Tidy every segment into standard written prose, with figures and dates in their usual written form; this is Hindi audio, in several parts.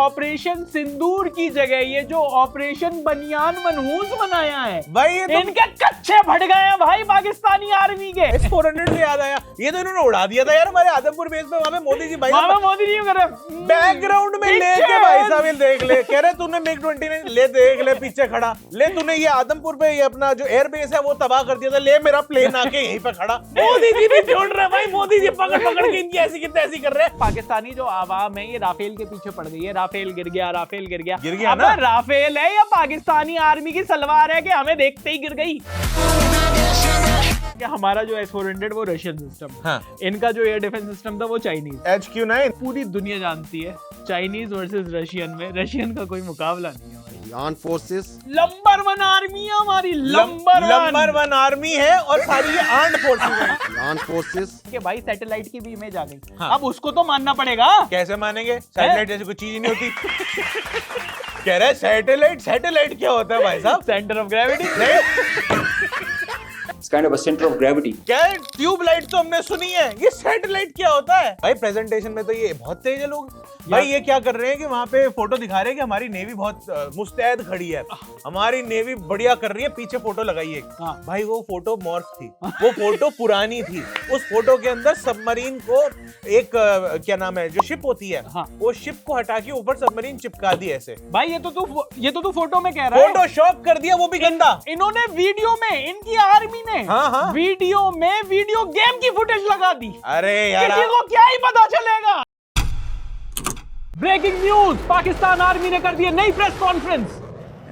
ऑपरेशन सिंदूर की जगह ये जो ऑपरेशन बनियान मनहूस बनाया है भाई ये तो इनके कच्चे फट गए हैं भाई पाकिस्तानी आर्मी के। S-400 से याद आया, ये तो इन्होंने उड़ा दिया था यार हमारे आदमपुर बेस पे। वहां पे मोदी जी भाई मोदी जी कर बैकग्राउंड में लेके भाई साहब ये देख ले, कह रहे तूने मिग 29 ले, देख ले पीछे खड़ा, ले तूने ये आदमपुर पे ये अपना जो एयर बेस है वो तबाह कर दिया था, ले मेरा प्लेन आके यहीं पे खड़ा। मोदी जी भी छोड़ रहे भाई, मोदी जी पकड़ पकड़ के इनकी ऐसी की तैसी कर रहे हैं। पाकिस्तानी जो आवाम है ये राफेल के पीछे पड़ गई है, राफेल गिर गया, राफेल गिर गया। गिर गया अब ना? राफेल है या पाकिस्तानी आर्मी की सलवार है कि हमें देखते ही गिर गई। कि हमारा जो S-400 वो रशियन सिस्टम, हाँ। इनका जो एयर डिफेंस सिस्टम था वो चाइनीज। HQ9 पूरी दुनिया जानती है चाइनीज वर्सेस रशियन में रशियन का कोई मुकाबला नहीं है। आर्म्ड फोर्सेस नंबर 1 आर्मी है हमारी, नंबर 1 आर्मी है और सारी ये आर्म्ड फोर्सेस है। कि भाई सैटेलाइट की भी इमेज आ गई। हाँ। अब उसको तो मानना पड़ेगा। कैसे मानेंगे? सैटेलाइट जैसी कोई चीज ही नहीं होती। कह रहे सैटेलाइट क्या होता है भाई साहब? Centre of gravity. It's kind of a center of gravity. क्या ट्यूबलाइट तो हमने सुनी है, ये सैटेलाइट क्या होता है? भाई प्रेजेंटेशन में तो ये बहुत तेज है लोग। भाई ये क्या कर रहे हैं कि वहाँ पे फोटो दिखा रहे हैं कि हमारी नेवी बहुत मुस्तैद खड़ी है, हमारी नेवी बढ़िया कर रही है, पीछे फोटो लगाई है। हाँ। भाई वो फोटो मॉर्फ थी, वो फोटो पुरानी थी। उस फोटो के अंदर सबमरीन को एक क्या नाम है जो शिप होती है, हाँ। वो शिप को हटा के ऊपर सबमरीन चिपका दी ऐसे। भाई ये तो तू फोटो में कह रहा है। फोटोशॉप कर दिया, वो भी गंदा। इन्होंने वीडियो में, इनकी आर्मी ने हाँ। वीडियो में वीडियो गेम की फुटेज लगा दी। अरे यार किसी को क्या ही पता चलेगा। ब्रेकिंग न्यूज, पाकिस्तान आर्मी ने कर दी नई प्रेस कॉन्फ्रेंस।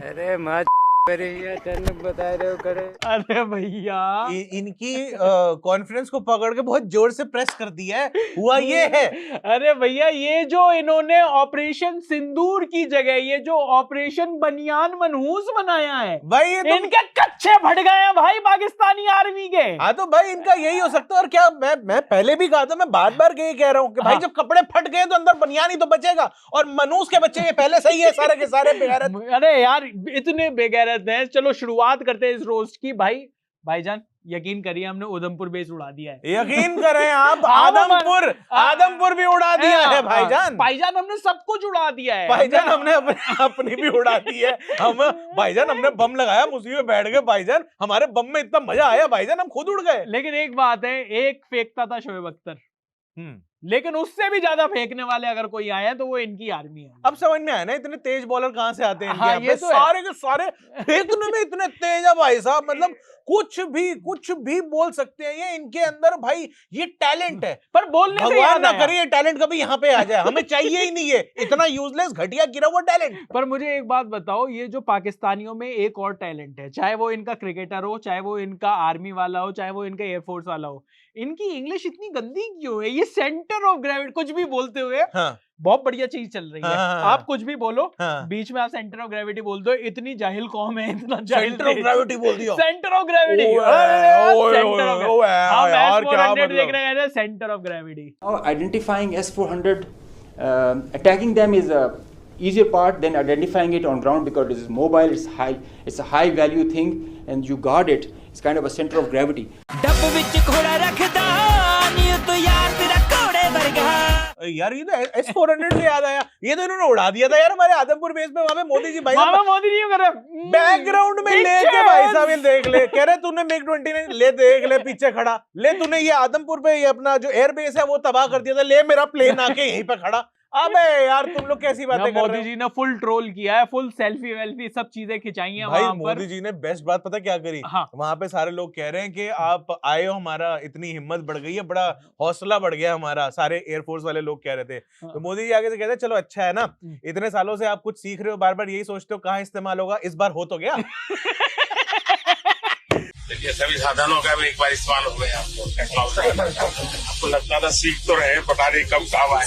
अरे माँ बता रहे हो करे। अरे भैया इनकी कॉन्फ्रेंस को पकड़ के बहुत जोर से प्रेस कर दिया है। हुआ ये है, अरे भैया ये जो इन्होंने ऑपरेशन सिंदूर की जगह ये जो ऑपरेशन बनियान मनहूस बनाया है भाई ये तो इनके कच्चे फट गए हैं भाई पाकिस्तानी आर्मी के। हाँ तो भाई इनका यही हो सकता है। और क्या मैं पहले भी कहा था, मैं बार यही कह रहा हूँ कि भाई हाँ। जब कपड़े फट गए तो अंदर बनियान ही तो बचेगा। और मनूस के बच्चे ये पहले सही है, सारे के सारे बेगैरत। अरे यार इतने बेगैरत हैं। चलो शुरुआत करते हैं इस रोस्ट की। भाईजान यकीन करिए हमने उधमपुर बेस उड़ा दिया है। यकीन करें आप, हाँ, आदमपुर भी उड़ा दिया है भाईजान। भाईजान हमने सब कुछ उड़ा दिया है। भाईजान हमने अपनी भी उड़ा दी है। भाईजान हमने बम लगाया, उसी में बैठ गए भाईजान। हमारे बम में इतना मजा आया भाईजान, हम खुद उड़ गए। लेकिन एक बात है, एक फेंकता था शोएब अख्तर, लेकिन उससे भी ज्यादा फेंकने वाले अगर कोई आए तो वो इनकी आर्मी है। अब समझ में आया ना इतने तेज बॉलर कहां से आते हैं इनके। हाँ, यहाँ ये पे तो है। सारे के सारे फेंकने में इतने तेज है भाई साहब, मतलब कुछ भी बोल सकते हैं ये इनके अंदर। भाई ये टैलेंट है, पर बोलने से भगवान याद ना आया। करे ये टैलेंट कभी यहाँ पे आ जाए, हमें चाहिए ही नहीं है इतना यूजलेस घटिया गिरा हुआ टैलेंट। पर मुझे एक बात बताओ, ये जो पाकिस्तानियों में एक और टैलेंट है, चाहे वो इनका क्रिकेटर हो, चाहे वो इनका आर्मी वाला हो, चाहे वो इनका एयरफोर्स वाला हो, इनकी इंग्लिश इतनी गंदी क्यों है? ये सेंटर ऑफ ग्रेविटी कुछ भी बोलते हुए हाँ। बहुत बढ़िया चीज चल रही है। हाँ। आप कुछ भी बोलो, हाँ। बीच में आप सेंटर ऑफ ग्रेविटी बोल दो। इतनी जाहिल कौम है, इतना जाहिल। सेंटर ऑफ ग्रेविटी बोल दिया। सेंटर ऑफ ग्रेविटी, देख रहे हैं centre of gravity. Now, identifying S-400, attacking them is a easier part than identifying it on ground because it is mobile, it's a high value thing, and you guard it. It's kind of a center of gravity. यार ये तो S-400 से याद आया, ये तो इन्होंने उड़ा दिया था यार हमारे आदमपुर बेस पे। वहां पे मोदी जी भाई मोदी जी कर बैकग्राउंड में लेके भाई साहब ये देख ले, कह रहे तूने मिग 29 ले, देख ले पीछे खड़ा, ले तूने ये आदमपुर पे ये अपना जो एयर बेस है वो तबाह कर दिया था, ले मेरा प्लेन आके यहीं पे खड़ा। अबे यार तुम लोग कैसी बातें कर रहे हो? मोदी जी ने फुल ट्रोल किया है, फुल सेल्फी वेल्फी सब चीजें खिंचाई हैं भाई वहां पर। मोदी जी ने बेस्ट बात पता क्या करी? हाँ। वहां पे सारे लोग कह रहे हैं कि आप आए हो, हमारा इतनी हिम्मत बढ़ गई है, बड़ा हौसला बढ़ गया हमारा, सारे एयरफोर्स वाले लोग कह रहे थे। तो मोदी जी आगे से कहते हैं चलो अच्छा है ना, इतने सालों से आप कुछ सीख रहे हो, बार बार यही सोचते हो कहाँ इस्तेमाल होगा, इस बार हो तो गया। देखिए सभी साधनों का भी एक बार इस्तेमाल हो गया। आपको लगता था सीख तो रहे, पता नहीं कब काम आए।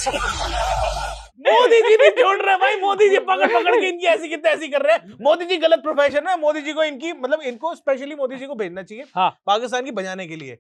मोदी जी भी छोड़ रहे भाई, मोदी जी पकड़ के इनकी ऐसी की तैसी कर रहे हैं। मोदी जी गलत प्रोफेशन है, मोदी जी को इनको स्पेशली मोदी जी को भेजना चाहिए हाँ। पाकिस्तान की बजाने के लिए।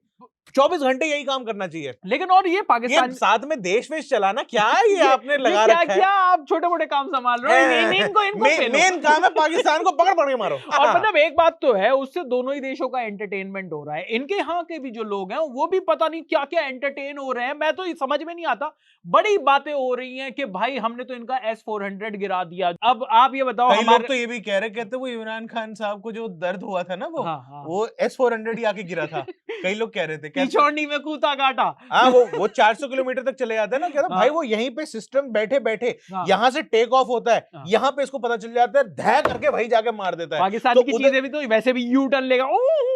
24 घंटे यही काम करना चाहिए। लेकिन और ये पाकिस्तान ये साथ में देश वेश चलाना क्या है, ये आपने लगा क्या रखा है। क्या आप छोटे मोटे काम संभाल रहे हो, इनको पेलो। मेन काम है पाकिस्तान को पकड़ के मारो। और मतलब एक बात तो है, उससे दोनों ही देशों का एंटरटेनमेंट हो रहा है। इनके यहाँ के भी जो लोग हैं वो भी पता नहीं क्या क्या एंटरटेन हो रहे हैं, मैं तो समझ में नहीं आता। बड़ी बातें हो रही हैं कि भाई हमने तो इनका S-400 गिरा दिया। अब आप ये बताओ, कई लोग तो ये भी कह रहे, कहते वो इमरान खान साहब को जो दर्द हुआ था ना वो S-400 ही आके गिरा था। कई लोग कह रहे थे पिछोड़नी में कूता काटा। हाँ, वो 400 किलोमीटर तक चले जाता है ना, कहता भाई वो यहीं पे सिस्टम बैठे बैठे यहाँ से टेक ऑफ होता है, यहाँ पे इसको पता चल जाता है, धै करके वही जाके मार देता है। पाकिस्तान की चीजें भी तो वैसे भी यू टर्न लेगा।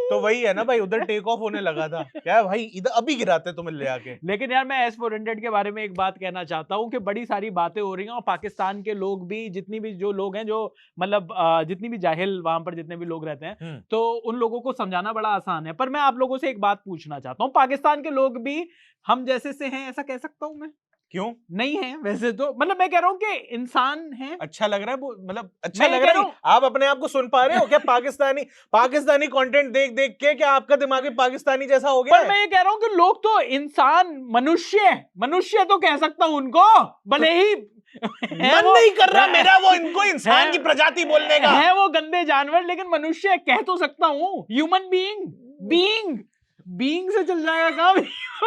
तो वही है ना भाई, उधर टेक ऑफ होने लगा था, क्या भाई इधर अभी गिराते तुम्हें ले आके। लेकिन यार मैं S-400 के बारे में एक बात कहना चाहता हूँ कि बड़ी सारी बातें हो रही हैं और पाकिस्तान के लोग भी, जितनी भी जो लोग हैं, जो मतलब जितनी भी जाहिल वहां पर जितने भी लोग रहते हैं, तो उन लोगों को समझाना बड़ा आसान है। पर मैं आप लोगों से एक बात पूछना चाहता हूँ, पाकिस्तान के लोग भी हम जैसे से हैं, ऐसा कह सकता हूँ मैं? क्यों नहीं है वैसे तो, मतलब मैं कह रहा हूँ कि इंसान है। अच्छा लग रहा है वो, मतलब अच्छा लग रहा है। आप अपने आप को सुन पा रहे हो क्या? पाकिस्तानी कंटेंट देख देख के क्या आपका दिमाग भी पाकिस्तानी जैसा हो गया? पर मैं ये कह रहा हूँ कि लोग तो इंसान, मनुष्य तो कह सकता हूँ उनको, भले ही मन नहीं कर रहा मेरा वो इनको इंसान की प्रजाति बोलने का। है वो गंदे जानवर, लेकिन मनुष्य कह तो सकता हूँ। ह्यूमन बीइंग से चल जाएगा काम।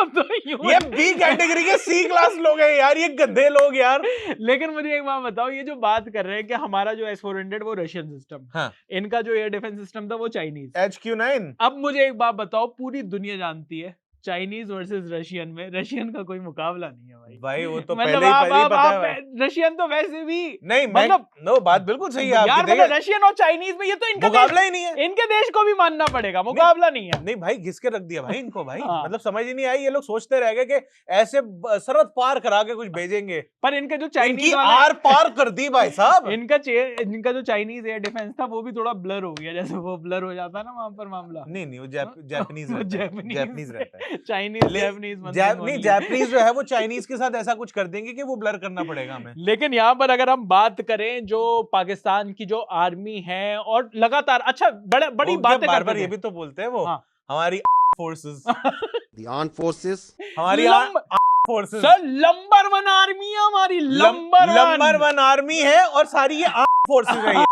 तो ये बी कैटेगरी के सी क्लास लोग हैं यार, ये गंदे लोग यार। लेकिन मुझे एक बात बताओ, ये जो बात कर रहे हैं कि हमारा जो S-400 वो रशियन सिस्टम, हाँ, इनका जो एयर डिफेंस सिस्टम था वो चाइनीज HQ-9। अब मुझे एक बात बताओ, पूरी दुनिया जानती है चाइनीज वर्सेस रशियन में रशियन का कोई मुकाबला नहीं है भाई वो तो मतलब पहले ही पता है। रशियन तो वैसे भी नहीं, मतलब नो, बात बिल्कुल सही है यार, आपकी। मतलब रशियन और चाइनीज में ये तो इनका मुकाबला ही नहीं है। इनके देश को भी मानना पड़ेगा, मुकाबला नहीं है। नहीं भाई, घिस के रख दिया भाई इनको भाई। हाँ। मतलब समझ ही नहीं आई, ये लोग सोचते रह गए कि ऐसे सरहद पार करा के कुछ भेजेंगे, पर इनके जो चाइनीज आर पार कर दी भाई साहब। इनका जो चाइनीज एयर डिफेंस था वो भी थोड़ा ब्लर हो गया, जैसे वो ब्लर हो जाता है ना वहां पर मामला। नहीं, वो जापानीज रहता है। चाइनीज नहीं, जापानीज जो है वो चाइनीज के साथ ऐसा कुछ कर देंगे कि वो ब्लर करना पड़ेगा हमें। लेकिन यहाँ पर अगर हम बात करें जो पाकिस्तान की जो आर्मी है और लगातार अच्छा बड़ी बातें बार ये भी तो बोलते हैं वो, हमारी फोर्सेस, The armed forces, हमारी फोर्सेस सर नंबर 1 आर्मी है हमारी, नंबर 1 आर्मी है, और सारी ये फोर्सेस है।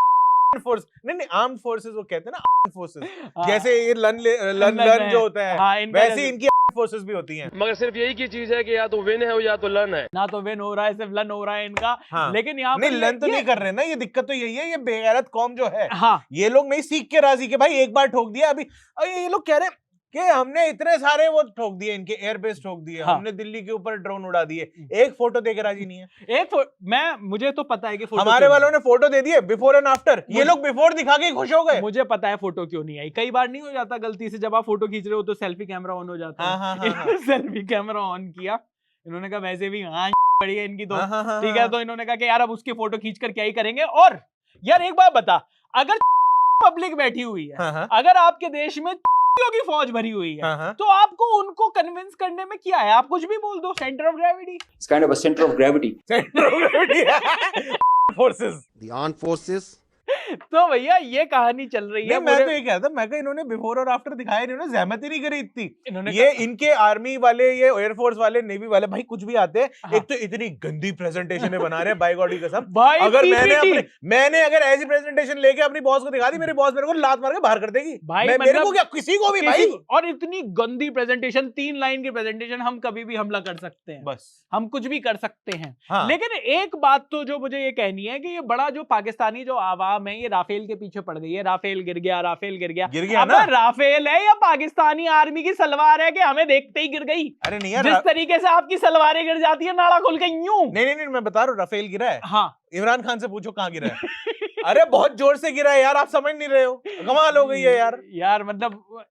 फोर्स नहीं, आर्म्ड फोर्सेस वो कहते हैं ना, आर्म्ड फोर्सेस, जैसे ये लन जो होता है, वैसे इनकी फोर्सेस भी होती हैं। मगर सिर्फ यही की चीज है कि या तो विन है या तो लन है। ना तो विन हो रहा है, सिर्फ लन हो रहा है इनका। हाँ। लेकिन यहाँ नहीं, लन तो नहीं कर रहे ना, ये दिक्कत तो यही है, ये बेगैरत कौम जो है। हाँ। ये लोग नहीं सीख के राजी के भाई एक बार ठोक दिया। अभी ये लोग कह रहे हैं कि हमने इतने सारे वो ठोक दिए, इनके एयरबेस ठोक दिए, हमने दिल्ली के ऊपर ड्रोन उड़ा दिए, एक फोटो दे के राजी नहीं है। मुझे तो पता है कि हमारे वालों ने फोटो दे दिए बिफोर एंड आफ्टर, ये लोग बिफोर दिखा के खुश हो गए। मुझे पता है फोटो क्यों नहीं आई। कई बार नहीं हो जाता गलती से, जब आप फोटो खींच रहे हो तो सेल्फी कैमरा ऑन हो जाता है। सेल्फी कैमरा ऑन किया, इन्होंने कहा वैसे भी पड़ी है इनकी तो, ठीक है, तो इन्होंने कहा कि यार अब उसकी फोटो खींच कर क्या ही करेंगे। और यार एक बात बता, अगर पब्लिक बैठी हुई है, अगर आपके देश में की फौज भरी हुई है, तो आपको उनको कन्विंस करने में क्या है? आप कुछ भी बोल दो। Centre of gravity, It's kind of a center of gravity. Forces, the armed forces, तो भैया ये कहानी चल रही है। मैं तो ये कहता, मैं कहा इन्होंने बिफोर और आफ्टर दिखाया, इन्होंने जहमत ही नहीं करी इतनी। ये इनके आर्मी वाले, ये एयरफोर्स वाले, नेवी वाले भाई कुछ भी आते हैं, एक तो इतनी गंदी प्रेजेंटेशन बना रहे हैं, बाय गॉड की कसम। अगर मैंने अगर ऐसी प्रेजेंटेशन लेके अपनी बॉस को दिखा दी, मेरी बॉस मेरे को लात मार के बाहर कर देगी भाई, मेरे को क्या, किसी को भी भाई। और इतनी गंदी प्रेजेंटेशन, 3 लाइन की प्रेजेंटेशन, हम कभी भी हमला कर सकते हैं, बस हम कुछ भी कर सकते हैं। लेकिन एक बात तो जो मुझे ये कहनी है कि ये बड़ा जो पाकिस्तानी जो आवाम है, ये राफेल के पीछे पड़ गई है। राफेल गिर गया ना, राफेल है या पाकिस्तानी आर्मी की सलवार है कि हमें देखते ही गिर गई? अरे नहीं यार, जिस तरीके से आपकी सलवारें गिर जाती है नाड़ा खोल के यूं। नहीं, मैं बता रहा हूँ, राफेल गिरा है। हाँ, इमरान खान से पूछो कहाँ गिरा है। अरे बहुत जोर से गिरा है यार, आप समझ नहीं रहे हो, कमाल हो गई है यार। मतलब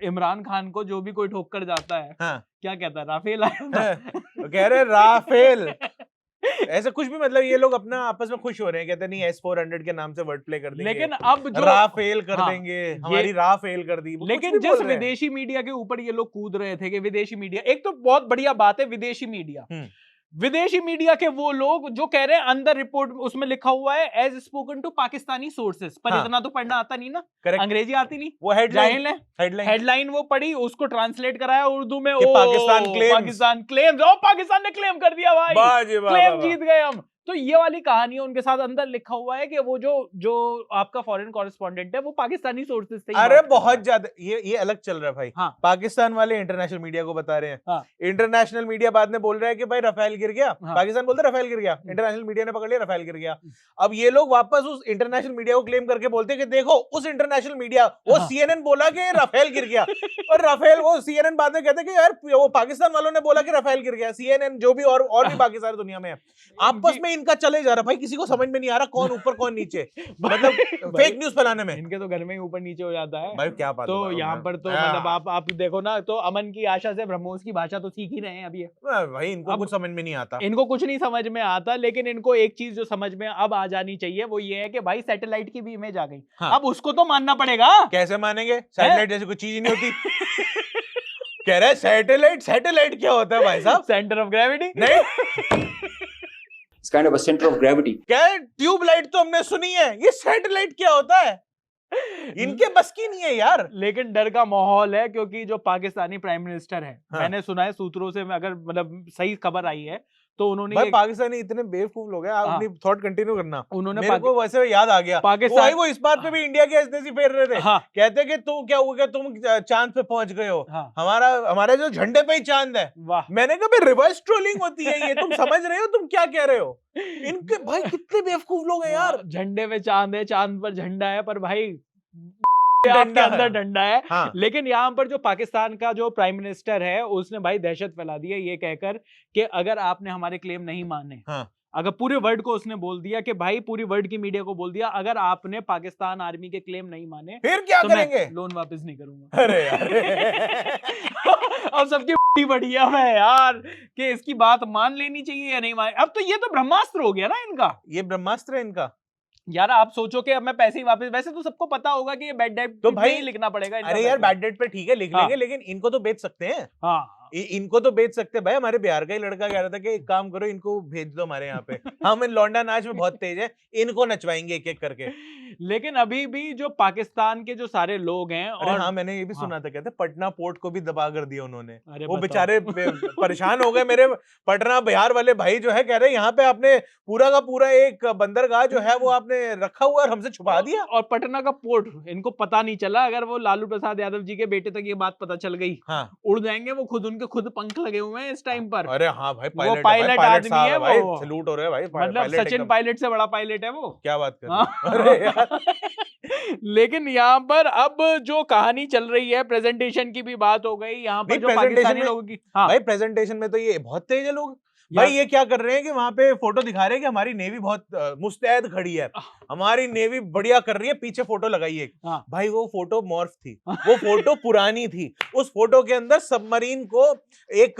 इमरान खान को जो भी कोई ठोक कर जाता है, क्या कहता है, राफेल आया, कह रहे राफेल, ऐसे कुछ भी, मतलब ये लोग अपना आपस में खुश हो रहे हैं, कहते नहीं S-400 के नाम से वर्ड प्ले कर देंगे, लेकिन अब जो राफेल कर देंगे, हमारी राफेल कर दी। लेकिन जिस विदेशी मीडिया के ऊपर ये लोग कूद रहे थे कि विदेशी मीडिया, एक तो बहुत बढ़िया बात है विदेशी मीडिया, विदेशी मीडिया के वो लोग जो कह रहे हैं अंदर रिपोर्ट उसमें लिखा हुआ है as spoken to Pakistani sources, पर हाँ। इतना तो पढ़ना आता नहीं ना, करेक्ट, अंग्रेजी आती नहीं, वो हेडलाइन जाहिल है। हेडलाइन हेडलाइन वो पढ़ी, उसको ट्रांसलेट कराया उर्दू में, कि ओ पाकिस्तान claims। पाकिस्तान क्लेम्स, ओ पाकिस्तान ने क्लेम कर दिया भाई, बाजी वाह, क्लेम वाह, वाह। जीत गए हम। तो ये वाली कहानी है उनके साथ, अंदर लिखा हुआ है कि वो जो आपका फॉरेन कॉरेस्पॉन्डेंट है वो पाकिस्तानी सोर्सेज से ही अरे बात कर रहा बहुत है। ज्यादा ये अलग चल रहा है भाई। हाँ। पाकिस्तान वाले इंटरनेशनल मीडिया को बता रहे हैं, हाँ। इंटरनेशनल मीडिया बाद में बोल रहा है कि भाई राफेल गिर गया, हाँ। पाकिस्तान बोलता है राफेल गिर गया, इंटरनेशनल मीडिया ने पकड़ लिया राफेल गिर गया। अब ये लोग वापस उस इंटरनेशनल मीडिया को क्लेम करके बोलते हैं कि देखो उस इंटरनेशनल मीडिया वो हाँ। CNN बोला कि राफेल गिर गया, और राफेल वो CNN बाद में कहते हैं कि यार वो पाकिस्तान वालों ने बोला कि राफेल गिर गया। CNN जो भी और भी बाकी सारी दुनिया में है, आपस में इनका चले जा रहा है भाई, किसी को समझ में नहीं आ रहा कौन ऊपर कौन नीचे, मतलब फेक न्यूज फैलाने में। इनके तो घर में ही ऊपर नीचे हो जाता है भाई क्या बात तो है, यहाँ पर तो हाँ। मतलब आप देखो ना, तो अमन की आशा से ब्रह्मोस की भाषा तो सीख ही रहे हैं अभी ये। भाई इनको अब- कुछ समझ में नहीं आता। इनको कुछ नहीं समझ में आता, लेकिन इनको एक चीज जो समझ में अब आ जानी चाहिए वो ये है कि भाई सैटेलाइट की भी इमेज आ गई, हाँ। अब उसको तो मानना पड़ेगा। कैसे मानेंगे, सैटेलाइट जैसी कोई चीज ही नहीं होती। कह रहे सैटेलाइट क्या होता है भाई साहब? सेंटर ऑफ ग्रेविटी नहीं, It's kind of a center of gravity. क्या है, ट्यूबलाइट तो हमने सुनी है, ये सैटेलाइट क्या होता है? इनके बस की नहीं है यार। लेकिन डर का माहौल है, क्योंकि जो पाकिस्तानी प्राइम मिनिस्टर है, हाँ। मैंने सुना है सूत्रों से, अगर मतलब सही खबर आई है तो उन्होंने भाई ये- पाकिस्तानी इतने बेवकूफ लोग हैं, आप हाँ। अपनी थॉट कंटिन्यू करना। उन्होंने मेरे को वैसे याद आ गया, पाकिस्तान वो इस बात पे भी इंडिया के हंसते फेर रहे थे, हाँ कहते कि तू क्या हुआ, तुम चांद पे पहुंच गए हो, हाँ हमारे जो झंडे पे ही चांद है। वाह मैंने कहा भाई रिवर्स ट्रोलिंग होती है ये, तुम समझ रहे हो तुम क्या कह रहे हो? इनके भाई कितने बेवकूफ लोग हैं यार। झंडे पे चांद है, चांद पर झंडा है, पर भाई डंडा आपके अंदर है। डंडा है। हाँ। लेकिन यहाँ पर जो पाकिस्तान का जो प्राइम मिनिस्टर है उसने भाई दहशत फैला दी है ये कहकर कि अगर आपने हमारे क्लेम नहीं माने, हाँ। अगर पूरे वर्ल्ड को उसने बोल दिया कि भाई पूरी वर्ल्ड की मीडिया को बोल दिया अगर आपने पाकिस्तान आर्मी के क्लेम नहीं माने फिर क्या तो मैं करेंगे? लोन वापस नहीं करूंगा। अरे यार। अब सबकी बढ़िया है यार कि इसकी बात मान लेनी चाहिए या नहीं मान। अब तो ये तो ब्रह्मास्त्र हो गया ना इनका। ये ब्रह्मास्त्र है इनका। यार आप सोचो कि अब मैं पैसे ही वापस, वैसे तो सबको पता होगा कि ये बैड डेट तो भाई लिखना पड़ेगा इनका अरे यार पैसा। बैड डेट पे ठीक है लिख हाँ। लेंगे, लेकिन इनको तो बेच सकते हैं। हाँ इनको तो बेच सकते हैं भाई। हमारे बिहार का ही लड़का कह रहा था कि एक काम करो इनको भेज दो हमारे यहाँ पे, हम इन लौंडा नाच में बहुत तेज है, इनको नचवाएंगे एक एक करके। लेकिन अभी भी जो पाकिस्तान के जो सारे लोग हैं अरे और हाँ मैंने ये भी हाँ। सुना था, कहते पटना पोर्ट को भी दबा कर दिया उन्होंने। अरे वो बताओ। बेचारे परेशान हो गए मेरे पटना बिहार वाले भाई जो है, कह रहे यहाँ पे आपने पूरा का पूरा एक बंदरगाह जो है वो आपने रखा हुआ और हमसे छुपा दिया। और पटना का पोर्ट इनको पता नहीं चला। अगर वो लालू प्रसाद यादव जी के बेटे तक ये बात पता चल गई, हाँ। उड़ जाएंगे वो, उनके खुद पंख लगे हुए हैं इस टाइम पर। अरे हाँ भाई वो पायलट आदमी है भाई, वो। सैल्यूट हो रहा है भाई। मतलब पायलट सचिन एकदम- पायलट से बड़ा पायलट है वो। क्या बात कर रहे हाँ। हो? अरे यार। लेकिन यहाँ पर अब जो कहानी चल रही है, प्रेजेंटेशन की भी बात हो गई यहाँ पर नहीं, जो presentation पाकिस्तानी में- लोगों की। हाँ भाई प्रेजेंटेशन में तो ये बहुत तेज है लोग। यार- भाई ये क्या कर रहे हैं कि वहां पे फोटो दिखा रहे हैं कि हमारी नेवी बहुत मुस्तैद खड़ी है, हमारी नेवी बढ़िया कर रही है, पीछे फोटो लगाई है। हाँ। भाई वो फोटो मॉर्फ थी, वो फोटो पुरानी थी। उस फोटो के अंदर सबमरीन को एक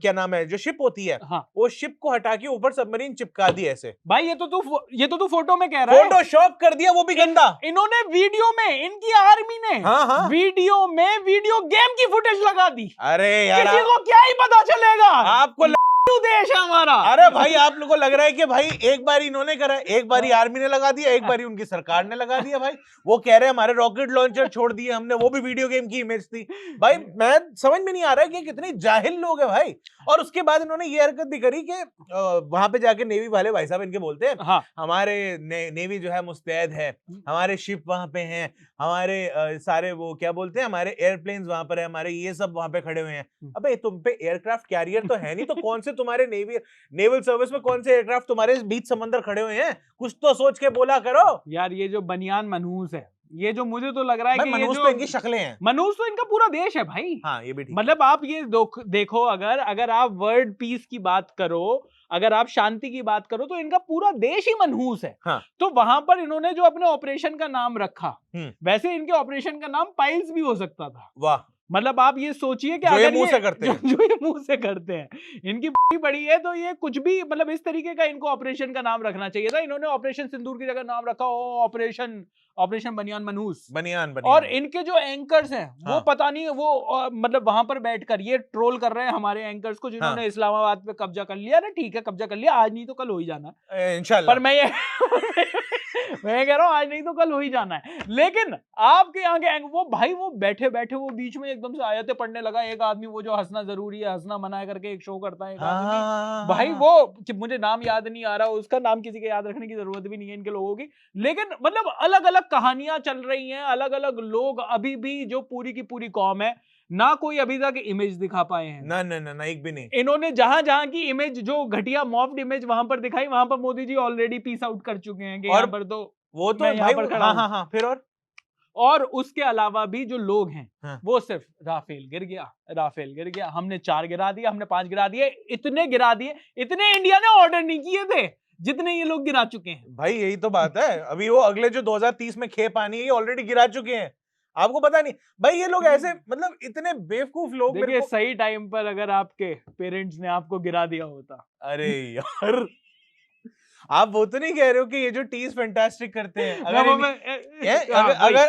क्या नाम है जो शिप होती है, हाँ वो शिप को हटा के ऊपर सबमरीन चिपका दी ऐसे। भाई ये तो तू फोटो में कह रहा है। फोटोशॉप कर दिया, वो भी गंदा। इन्होंने वीडियो में, इनकी आर्मी ने हाँ हाँ। वीडियो में वीडियो गेम की फुटेज लगा दी। अरे यार किसी को क्या ही पता चलेगा। आपको देश है हमारा। अरे भाई आप लोगों को लग रहा है कि भाई एक बार इन्होंने करा, एक बारी आर्मी ने लगा दिया, एक बारी उनकी सरकार ने लगा दिया। भाई वो कह रहे हैं हमारे रॉकेट लॉन्चर छोड़ दिए हमने, वो भी वीडियो गेम की इमेज थी। भाई मैं समझ में नहीं आ रहा है कि कितने जाहिल लोग हैं भाई। और उसके बाद इन्होंने ये हरकत भी करी कि वहां पे जाके नेवी वाले भाई साहब इनके बोलते हैं हाँ हमारे नेवी जो है मुस्तैद है, हमारे शिप वहां पे हैं, हमारे सारे वो क्या बोलते हैं हमारे एयरप्लेन्स वहां पर है, हमारे ये सब वहां पे खड़े हुए हैं। अबे तुम पे एयरक्राफ्ट कैरियर तो है नहीं, तो कौन से तुम्हारे नेवल सर्विस में कौन से एयरक्राफ्ट तुम्हारे बीच समंदर खड़े हुए हैं? कुछ तो सोच के बोला करो यार ये जो बनियान मनहूस है, ये जो मुझे तो लग रहा है भाई। कि ये मनहूस जो तो इनकी शक्लें हैं। मनहूस तो इनका पूरा देश है भाई। हाँ ये भी ठीक। मतलब आप ये देखो, अगर आप वर्ल्ड पीस की बात करो, अगर आप शांति की बात करो, तो इनका पूरा देश ही मनहूस है। हाँ। तो वहां पर इन्होंने जो अपने ऑपरेशन का नाम रखा, हम्म। वैसे इनके ऑपरेशन का नाम पाइल्स भी हो सकता था। वाह। मतलब आप ये सोचिए कि जो ये अगर मुंह से करते हैं। जो ये मुंह से करते हैं, इनकी पड़ी है, तो ये कुछ भी मतलब इस तरीके का इनको ऑपरेशन का नाम रखना चाहिए था। इन्होंने ऑपरेशन सिंदूर की जगह नाम रखा ऑपरेशन बनियान मनहूस। बनियान और इनके जो एंकर्स हैं वो हाँ। पता नहीं वो मतलब वहां पर बैठकर ये ट्रोल कर रहे हैं हमारे एंकर्स को, जिन्होंने हाँ। इस्लामाबाद पे कब्जा कर लिया। ना ठीक है, कब्जा कर लिया, आज नहीं तो कल हो ही जाना है। इंशाल्लाह। पर मैं ये मैं कह रहा हूँ आज नहीं तो कल हो ही जाना है। लेकिन आपके यहाँ के वो भाई वो बैठे बैठे वो बीच में एकदम से आयतें पढ़ने लगा एक आदमी, वो जो हंसना जरूरी है हंसना मना है करके एक शो करता है एक आदमी। भाई वो मुझे नाम याद नहीं आ रहा, उसका नाम किसी के याद रखने की जरूरत भी नहीं है इनके लोगों की। लेकिन मतलब अलग अलग कहानियां चल रही हैं, अलग अलग लोग अभी भी जो पूरी की पूरी कौम है, ना कोई अभी तक इमेज दिखा पाए हैं। ना ना ना एक भी नहीं। इन्होंने जहां जहां की इमेज जो घटिया मॉफ्ड इमेज वहां पर दिखाई, वहां पर Modi ji already peace out कर चुके हैं कि और यहाँ पर तो वो तो मैं यहाँ भाई पर खड़ा हूं। हाँ फिर और उसके अलावा भी जो लोग हैं हाँ। वो सिर्फ राफेल गिर गया, हमने 4 गिरा दिया, हमने 5 गिरा दिए, इतने गिरा दिए, इतने इंडिया ने ऑर्डर नहीं किए थे जितने ये लोग गिरा चुके हैं। भाई यही तो बात है। अभी वो अगले जो 2030 में खेप आनी है, ये ऑलरेडी गिरा चुके हैं, आपको पता नहीं। भाई ये लोग ऐसे मतलब इतने बेवकूफ लोग। देखिए सही टाइम पर अगर आपके पेरेंट्स ने आपको गिरा दिया होता। अरे यार आप वो तो नहीं कह रहे हो कि ये जो टीज फैंटास्टिक करते हैं,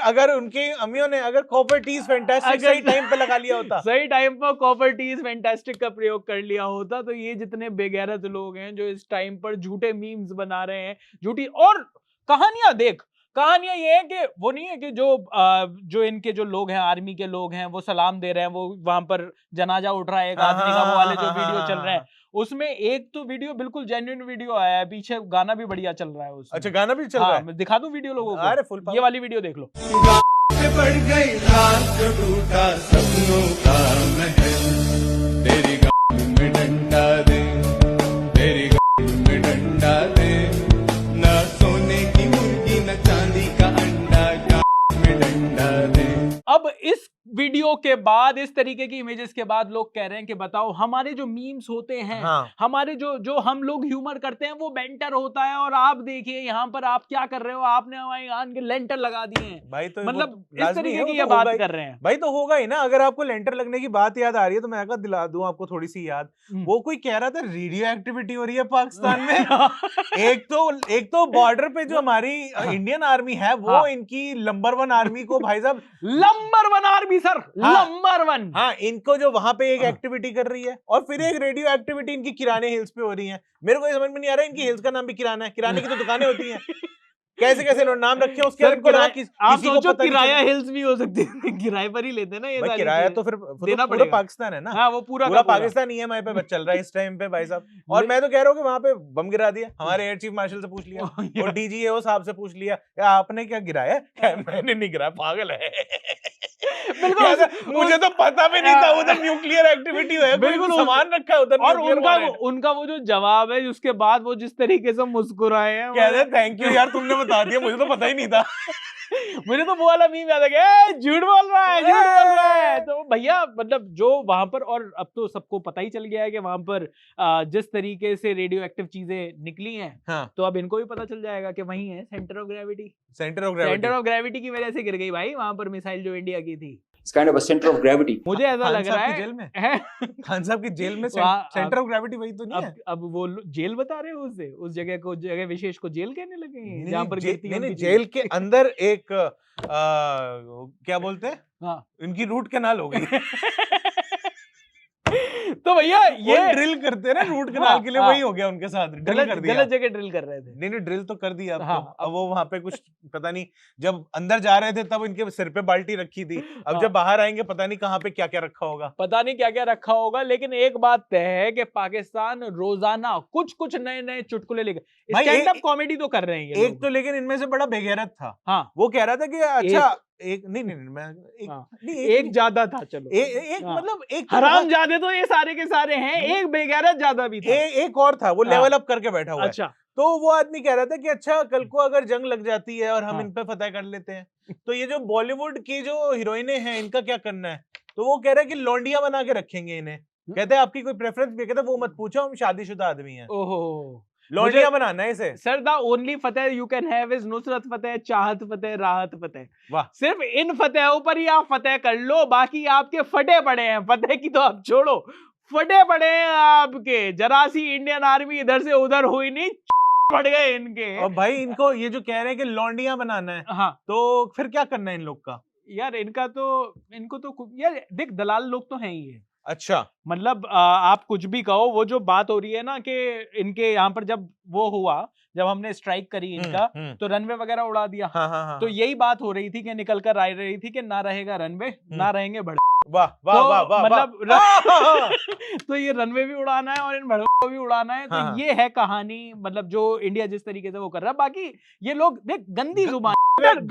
अगर उनके अम्मियों ने अगर कॉपर टीज फैंटास्टिक सही टाइम पे लगा लिया होता, सही टाइम पर कॉपर टीज फैंटास्टिक का प्रयोग कर लिया होता, तो ये जितने बेगैरत लोग हैं जो इस टाइम पर झूठे मीम्स बना रहे हैं, झूठी और कहानियां ये है कि वो नहीं है कि जो इनके जो लोग हैं, आर्मी के लोग हैं, वो सलाम दे रहे हैं, वो वहां पर जनाजा उठ रहा है एक आदमी का, वो वाले जो वीडियो चल रहे हैं, उसमें एक तो वीडियो बिल्कुल जेन्युइन वीडियो आया है, पीछे गाना भी बढ़िया चल रहा है उसमें। अच्छा गाना भी चल रहा है? मैं दिखा दूं वीडियो लोगों को? अरे फुल ये वाली वीडियो देख लो। बढ़ गई रात जो टूटा सपनों का महल, तेरी गाँव में डंडा दे, तेरी गाँव में डंडा दे, न सोने की मुर्गी न चांदी का अंडा, गाँव में डंडा दे। अब इस वीडियो के बाद, इस तरीके की इमेजेस के बाद लोग कह रहे हैं कि बताओ हमारे जो मीम्स होते हैं, हाँ। हमारे जो हम लोग ह्यूमर करते हैं वो बेंटर होता है, और आप देखिए यहाँ पर आप क्या कर रहे हो, आपने हमारे कान के लेंटर लगा दिए हैं। भाई तो मतलब इस लाजमी तरीके है, वो की तो ये बात होगा ही। कर रहे हैं। भाई तो होगा ही ना। अगर आपको लेंटर लगने की बात याद आ रही है तो मैं अगर दिला दूं आपको थोड़ी सी याद। वो कोई कह रहा था रेडियो एक्टिविटी हो रही है पाकिस्तान में। एक तो बॉर्डर पे जो हमारी इंडियन आर्मी है वो इनकी नंबर 1 आर्मी को भाई साहब, नंबर 1 आर्मी सर, नंबर 1। हाँ इनको जो वहां पे एक एक्टिविटी कर रही है, और फिर एक रेडियो एक्टिविटी इनकी किराने हिल्स पे हो रही है। मेरे को ये समझ में नहीं आ रहा, इनकी हिल्स का नाम भी किराना है, किराने की तो दुकानें होती हैं। कैसे इन्होंने नाम रखे हैं उसके, इनको लगा आप सोचो किराया हिल्स भी हो सकती है, किराए पर ही लेते हैं ना ये सारी किराया चीजें। तो फिर देना पूरा पड़ेगा। पाकिस्तान है ना। हाँ वो पूरा पाकिस्तान EMI पे चल रहा है इस टाइम पे भाई साहब। और मैं तो कह रहा हूँ कि वहां पे बम गिरा दिया, हमारे एयर चीफ मार्शल से पूछ लिया और DGAO साहब से पूछ लिया, आपने क्या गिराया? मैंने नहीं गिराया, पागल है। मुझे तो पता भी नहीं था उधर न्यूक्लियर एक्टिविटी है, बिल्कुल सामान रखा है उधर। और उनका वो जो जवाब है, उसके बाद वो जिस तरीके से मुस्कुराए हैं, कह रहे थैंक यू यार तुमने बता दिया, मुझे तो पता ही नहीं था। मुझे तो वो वाला मीम याद आ गया, झूठ बोल रहा है। तो भैया मतलब जो वहां पर, और अब तो सबको पता ही चल गया है कि वहां पर जिस तरीके से रेडियो एक्टिव चीजें निकली हैं, हाँ। तो अब इनको भी पता चल जाएगा कि वही है centre of gravity. Centre of gravity की वजह से गिर गई भाई वहां पर मिसाइल जो इंडिया की थी। It's kind of a center of gravity. मुझे ऐसा लग रहा है जेल में खान साहब की जेल में सेंटर ऑफ ग्रेविटी वही तो नहीं है। अब वो जेल बता रहे हो उसे, उस जगह विशेष को जेल कहने लगे हैं जहां पर गिरती है। नहीं, जेल के अंदर एक क्या बोलते हैं, हाँ इनकी रूट कैनाल हो गई। तो भैया ये ड्रिल करते हैं ना रूट कैनाल के लिए, वही हो गया उनके साथ। गलत जगह ड्रिल कर रहे थे। नहीं ड्रिल तो कर दिया अब वो वहां पे कुछ पता नहीं, जब अंदर जा रहे थे तब इनके सिर पे बाल्टी रखी थी, अब जब बाहर आएंगे पता नहीं कहाँ पे क्या क्या रखा होगा। लेकिन एक बात तय है कि पाकिस्तान रोजाना कुछ नए चुटकुले लेकर स्टैंड अप कॉमेडी तो कर रहे हैं ये। एक तो लेकिन इनमें से बड़ा बेगैरत था, हाँ वो कह रहा था कि अच्छा एक ज्यादा था। चलो मतलब एक हराम ज्यादा तो ये सारे के सारे हैं, एक बेगैरत ज्यादा भी था। एक और था वो लेवल अप करके बैठा हुआ है। अच्छा तो वो आदमी कह रहा था कि अच्छा कल को अगर जंग लग जाती है और हम इन पे फतह कर लेते हैं, तो ये जो बॉलीवुड की जो हीरोइनें हैं इनका क्या करना है? तो वो कह रहा है कि लौंडिया बना के रखेंगे इन्हें। कहते हैं आपकी कोई प्रेफरेंस भी? कहते हैं वो मत पूछो, हम शादीशुदा आदमी हैं। ओहो लौंडिया बनाना है इसे। Sir the only Fateh you can have is Nusrat Fateh, Chahat Fateh, राहत फतेह। वाह। सिर्फ इन फतेहों पर ही आप फतेह कर लो, बाकी आपके फटे पड़े हैं। फतेह की तो आप छोड़ो, फटे पड़े हैं आपके। जरा सी इंडियन आर्मी इधर से उधर हुई नहीं, पड़ गए इनके। और भाई इनको ये जो कह रहे हैं कि लौंडिया बनाना है, हाँ तो फिर क्या करना है इन लोग का? यार इनको तो यार देख, दलाल लोग तो हैं ही है। अच्छा, मतलब आप कुछ भी कहो, वो जो बात हो रही है ना कि इनके यहाँ पर जब वो हुआ, जब हमने स्ट्राइक करी इनका, तो रनवे वगैरह उड़ा दिया। हाँ। तो यही बात हो रही थी कि निकल कर आ रही थी कि ना रहेगा रनवे, ना रहेंगे भड़। वाह वाह तो वाह वाह, मतलब तो ये रनवे भी उड़ाना है और इन भड़ों को भी उड़ाना है। तो हाँ। ये है कहानी, मतलब जो इंडिया जिस तरीके से वो कर रहा है। बाकी ये लोग देख गंदी जुबान,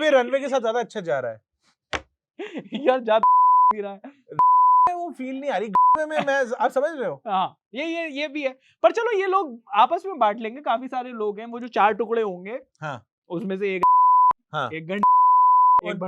रनवे के साथ ज्यादा अच्छा जा रहा है यार ज्यादा पी रहा है। वो फील नहीं आ रही में, मैं आप समझ रहे हो? हाँ ये भी है। पर चलो ये लोग आपस में बांट लेंगे, काफी सारे लोग हैं। वो जो 4 टुकड़े होंगे, हाँ। उसमें से एक हाँ। एक घंटे एक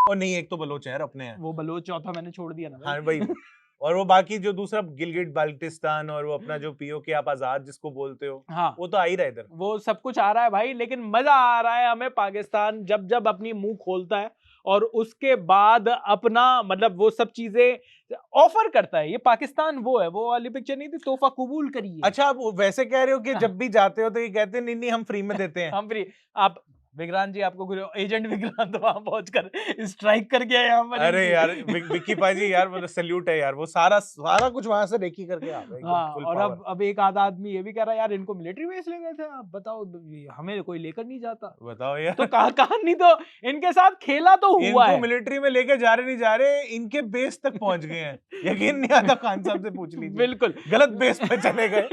और नहीं, एक तो बलोच है अपने हैं। वो बलोच, चौथा मैंने छोड़ दिया ना भाई। हाँ भाई। और वो बाकी जो दूसरा गिलगिट बाल्टिस्तान और वो अपना जो पीओके आप आजाद जिसको बोलते हो, हाँ वो तो आ ही रहा है इधर। वो सब कुछ आ रहा है भाई, लेकिन मजा आ रहा है हमें। पाकिस्तान जब जब अपनी मुंह खोलता है और उसके बाद अपना मतलब वो सब चीजें ऑफर करता है। ये पाकिस्तान वो है, वो वाली पिक्चर नहीं थी, तोहफा कबूल करिए। अच्छा, आप वैसे कह रहे हो कि जब भी जाते हो तो ये कहते हैं नहीं हम फ्री में देते हैं। हम फ्री। आप विक्रांत जी, आपको एजेंट विक्रांत वहां पहुंचकर स्ट्राइक करके आए यहाँ पर। अरे यार विक्की पाजी यार, मतलब सल्यूट है यार, वो सारा कुछ वहां से रेकी करके आ गए। हाँ, और अब एक आधा आदमी ये भी कह रहा है यार इनको मिलिट्री बेस ले गए थे, आप बताओ, हमें कोई लेकर नहीं जाता। बताओ यार, तो कहानी तो इनके साथ खेला तो हुआ इनको है। मिलिट्री में लेके जा रहे नहीं जा रहे, इनके बेस तक पहुंच गए हैं। यकीन नहीं आता, खान साहब से पूछ लीजिए। बिल्कुल गलत बेस पे चले गए।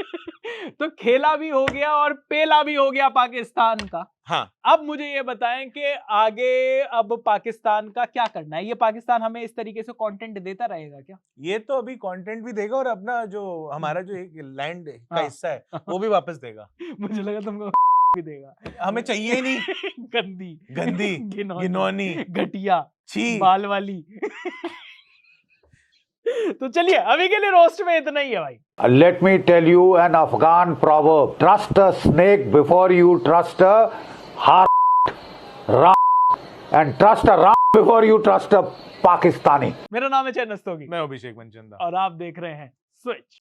तो खेला भी हो गया और पेला भी हो गया पाकिस्तान का। हाँ। अब मुझे ये बताएं कि आगे अब पाकिस्तान का क्या करना है? ये पाकिस्तान हमें इस तरीके से कंटेंट देता रहेगा क्या? ये तो अभी कंटेंट भी देगा और अपना जो हमारा जो एक लैंड का हाँ। हिस्सा है वो भी वापस देगा। मुझे लगा तुमको भी देगा। हमें चाहिए ही नहीं। गंदी घिनौनी घटिया छी बाल वाली। तो चलिए अभी के लिए रोस्ट में इतना ही है भाई। Let me tell you an Afghan proverb. Trust a snake before you trust a ram, and trust a ram before you trust a Pakistani. मेरा नाम है चैन नस्तोगी मैं अभिषेक मनचंदा और आप देख रहे हैं स्विच।